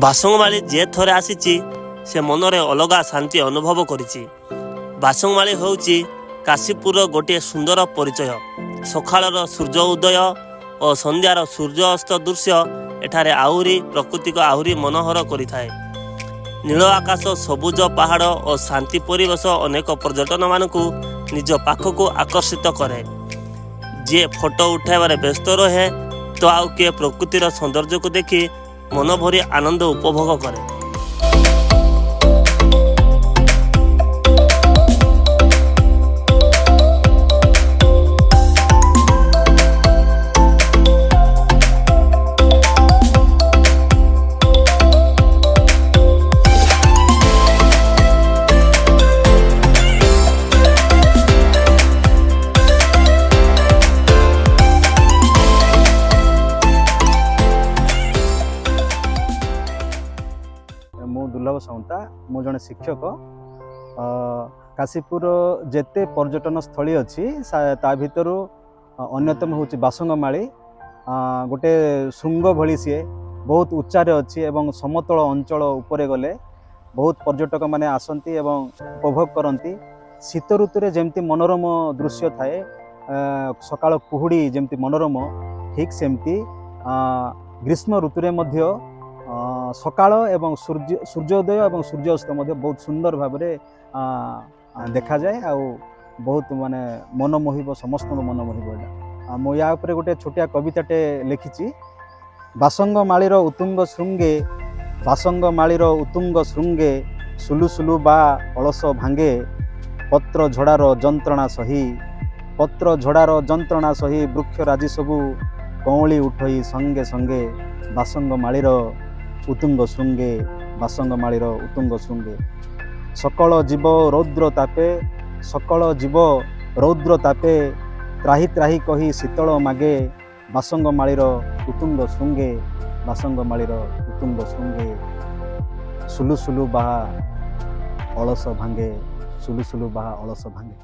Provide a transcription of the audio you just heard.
ବାସଙ୍ଗମାଳି ଯିଏ ଥରେ ଆସିଛି ସେ ମନରେ ଅଲଗା ଶାନ୍ତି ଅନୁଭବ କରିଛି। ବାସଙ୍ଗମାଳି ହେଉଛି କାଶୀପୁରର ଗୋଟିଏ ସୁନ୍ଦର ପରିଚୟ। ସକାଳର ସୂର୍ଯ୍ୟ ଉଦୟ ଓ ସନ୍ଧ୍ୟାର ସୂର୍ଯ୍ୟ ଅସ୍ତ ଦୃଶ୍ୟ ଏଠାରେ ଆହୁରି ପ୍ରକୃତିକୁ ଆହୁରି ମନୋହର କରିଥାଏ। ନୀଳ ଆକାଶ, ସବୁଜ ପାହାଡ଼ ଓ ଶାନ୍ତି ପରିବେଶ ଅନେକ ପର୍ଯ୍ୟଟନମାନଙ୍କୁ ନିଜ ପାଖକୁ ଆକର୍ଷିତ କରେ। ଯିଏ ଫଟୋ ଉଠାଇବାରେ ବ୍ୟସ୍ତ ରହେ ତ ଆଉ କିଏ ପ୍ରକୃତିର ସୌନ୍ଦର୍ଯ୍ୟକୁ ଦେଖି ମନ ଭରି ଆନନ୍ଦ ଉପଭୋଗ କରେ। ମୁଁ ଦୁର୍ଲଭ ସାଉନ୍ତା, ମୁଁ ଜଣେ ଶିକ୍ଷକ। କାଶୀପୁର ଯେତେ ପର୍ଯ୍ୟଟନ ସ୍ଥଳୀ ଅଛି ତା ଭିତରୁ ଅନ୍ୟତମ ହେଉଛି ବାସଙ୍ଗମାଳି। ଗୋଟେ ଶୃଙ୍ଗ ଭଳି ସିଏ ବହୁତ ଉଚ୍ଚାରେ ଅଛି ଏବଂ ସମତଳ ଅଞ୍ଚଳ ଉପରେ ଗଲେ ବହୁତ ପର୍ଯ୍ୟଟକ ମାନେ ଆସନ୍ତି ଏବଂ ଉପଭୋଗ କରନ୍ତି। ଶୀତ ଋତୁରେ ଯେମିତି ମନୋରମ ଦୃଶ୍ୟ ଥାଏ, ସକାଳ କୁହୁଡ଼ି ଯେମିତି ମନୋରମ, ଠିକ୍ ସେମିତି ଗ୍ରୀଷ୍ମ ଋତୁରେ ମଧ୍ୟ ସକାଳ ଏବଂ ସୂର୍ଯ୍ୟୋଦୟ ଏବଂ ସୂର୍ଯ୍ୟାସ୍ତ ମଧ୍ୟ ବହୁତ ସୁନ୍ଦର ଭାବରେ ଦେଖାଯାଏ ଆଉ ବହୁତ ମାନେ ମନମୋହିବ, ସମସ୍ତଙ୍କ ମନମୋହିବ। ଏଇଟା ମୁଁ ୟା ଉପରେ ଗୋଟେ ଛୋଟିଆ କବିତାଟେ ଲେଖିଛି। ବାସଙ୍ଗମାଳିର ଉତ୍ତୁଙ୍ଗ ଶୃଙ୍ଗେ, ବାସଙ୍ଗମାଳିର ଉତ୍ତୁଙ୍ଗ ଶୃଙ୍ଗେ, ସୁଲୁ ସୁଲୁ ବା ଅଳସ ଭାଙ୍ଗେ, ପତ୍ର ଝଡ଼ାର ଯନ୍ତ୍ରଣା ସହି, ପତ୍ର ଝଡ଼ାର ଯନ୍ତ୍ରଣା ସହି, ବୃକ୍ଷ ରାଜି ସବୁ କଅଁଳି ଉଠଇ ସଙ୍ଗେ ସଙ୍ଗେ, ବାସଙ୍ଗମାଳିର ଉତ୍ତୁଙ୍ଗ ଶୃଙ୍ଗେ, ବାସଙ୍ଗମାଳିର ଉତ୍ତୁଙ୍ଗ ଶୃଙ୍ଗେ। ସକଳ ଜୀବ ରୌଦ୍ର ତାପେ, ସକଳ ଜୀବ ରୌଦ୍ର ତାପେ, ତ୍ରାହି ତ୍ରାହି କହି ଶୀତଳ ମାଗେ, ବାସଙ୍ଗମାଳିର ଉତ୍ତୁଙ୍ଗ ଶୃଙ୍ଗେ, ବାସଙ୍ଗମାଳିର ଉତ୍ତୁଙ୍ଗ ଶୃଙ୍ଗେ। ସୁଲୁ ସୁଲୁ ବାହା ଅଳସ ଭାଙ୍ଗେ, ସୁଲୁ ସୁଲୁ ବାହା ଅଳସ ଭାଙ୍ଗେ।